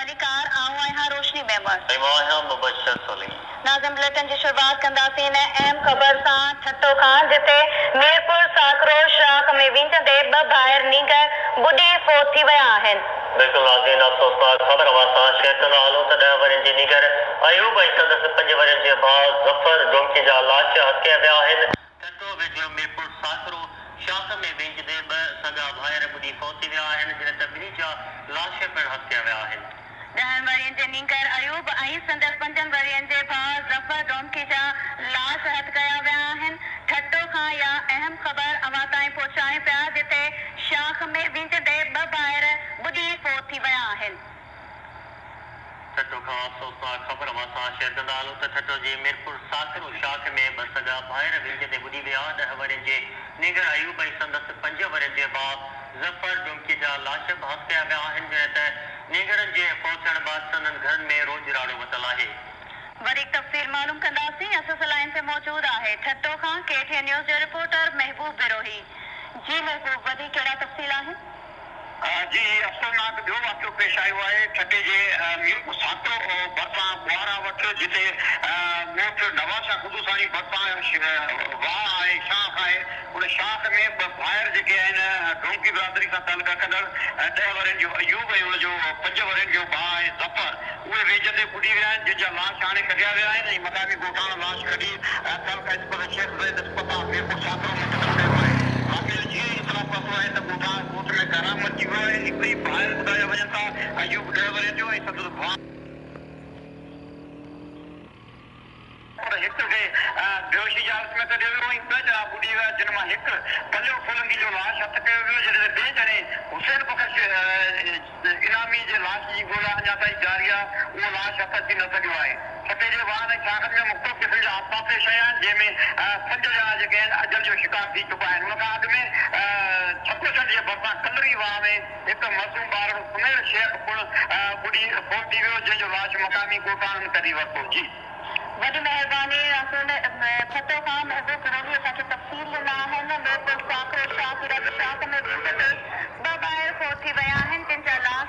वलीकार आऊं आहियां रोशनी मेमन। मां आहियां मुबशर सोली। नाज़िम बुलेटिन जी शुरुआत कंदासीं इन अहम ख़बर सां ठट्टो खां, जिते मीरपुर साकरो शाख में विंझंदे ॿ भाइर नींगर बुॾी फोत थी विया आहिनि। बिल्कुलु नाज़रीन, अफ़सोसनाक ख़बर असां शेयर कंदा हलूं त 10 वरनि जी नीगर अयूब ऐं संदसि 5 वरनि जे भाउ ज़फ़र डोमकी जा लाश हथिया विया आहिनि। ठट्टो वेझो मीरपुर साकरो शाख में विंझंदे 2 सॻा भाइर बुॾी फोत थी विया आहिनि, जिन ते ॿिन्ही जा लाश पिणु हथिया विया आहिनि। 10 वरियनि जे नींगर अयूब ऐं संदसि 5 वरियनि जे भाउ ज़फ़र डोमकी जा लाश हथ कया विया आहिनि। ठट्टो खां या अहम ख़बर अवां ताईं पहुचाए पिया, जिते शाख में विंझंदे 2 भाइर बुॾी फोत थी विया आहिनि। ठट्टो खां अफ़सोसनाक ख़बर असां शेयर कंदा हलूं त ठट्टो जे मीरपुर साकरो शाख में 2 सॻा भाइर विंझंदे बुॾी विया। 10 वरियनि जे नींगर अयूब ऐं संदसि 5 वरियनि जे भाउ ज़फ़र डोमकी जा लाश हथ कया विया आहिनि, जिन ते नींगरनि जे फोत थियण बैदि संदनि घरनि में रोज़राड़ो वतल आहे। वधीक तफ़सील मालूम कंदासीं, असां लाइन ते मौजूद आहे ठट्टो खां KTN न्यूज़ जो रिपोर्टर महबूब बिरोही। जी महबूब, वधीक कहिड़ा तफ़सील आहिनि? जी, अफ़सोसनाक ॿियो वाक़ियो पेश आयो आहे ठटे जे मीरपुर साकरो भरिसां ॿुआरा वटि, जिते ॻोठ नवाज़ ख़ुदूसानी भरिसां वाह आहे, शाख आहे। उन शाख में 2 भाइर जेके आहिनि डोमकी बिरादरी सां तालुक रखंदड़ 10 वरनि जो अयूब ऐं उनजो 5 वरनि जो भाउ आहे ज़फ़र, उहे वेझंदे बुॾी विया आहिनि, जिन जा लाश हाणे कढिया विया आहिनि ऐं मक़ामी ॻोठाणा लाश कढी तालुका इस्पताल शेख ज़ैद अस्पताल मीरपुर साकरो में क़दम कयो आहे। वाक़िए जीअं ई इतला पतो आहे त ॻोठ में कराम मची वियो आहे। हिकु ई भाइर ॿुधाया वञनि था, अयूब 10 वरनि जो ऐं संदसि भाउ हिकु खे बेहोशी जी हालत में कढियो वियो ऐं 2 ॼणा बुॾी विया, जिन मां हिकु पलियो फुलंगी जो लाश हथ कयो वियो, जॾहिं 2 ॼणे हुसैन बख़्श इनामी जे लाश जी ॻोल्हा अञा ताईं जारी आहे। उहो लाश हथ अची न सघियो आहे। ठटे जे वाहन ऐं शाखनि में मुख़्तलिफ़ क़िस्म जा हादसा पेश आया आहिनि, जंहिंमें 5 ॼणा जेके आहिनि अजल जो शिकार थी चुका आहिनि। उन खां अॻु में छत्तीसगढ़ जे भरिसां कलरी वाह में हिकु मासूम ॿार सुमेर शेख पिणु बुॾी फोत थी वियो, जंहिंजो लाश मक़ामी ॻोठाणनि कढी वरितो। जी, वॾी महिरबानी ठट्टो खां महबूब बिरोही असांखे तफ़सील ॾिना आहिनि। मीरपुर साकरो शाख में विंझंदे 2 भाइर फोत थी विया आहिनि, जिन जा लाश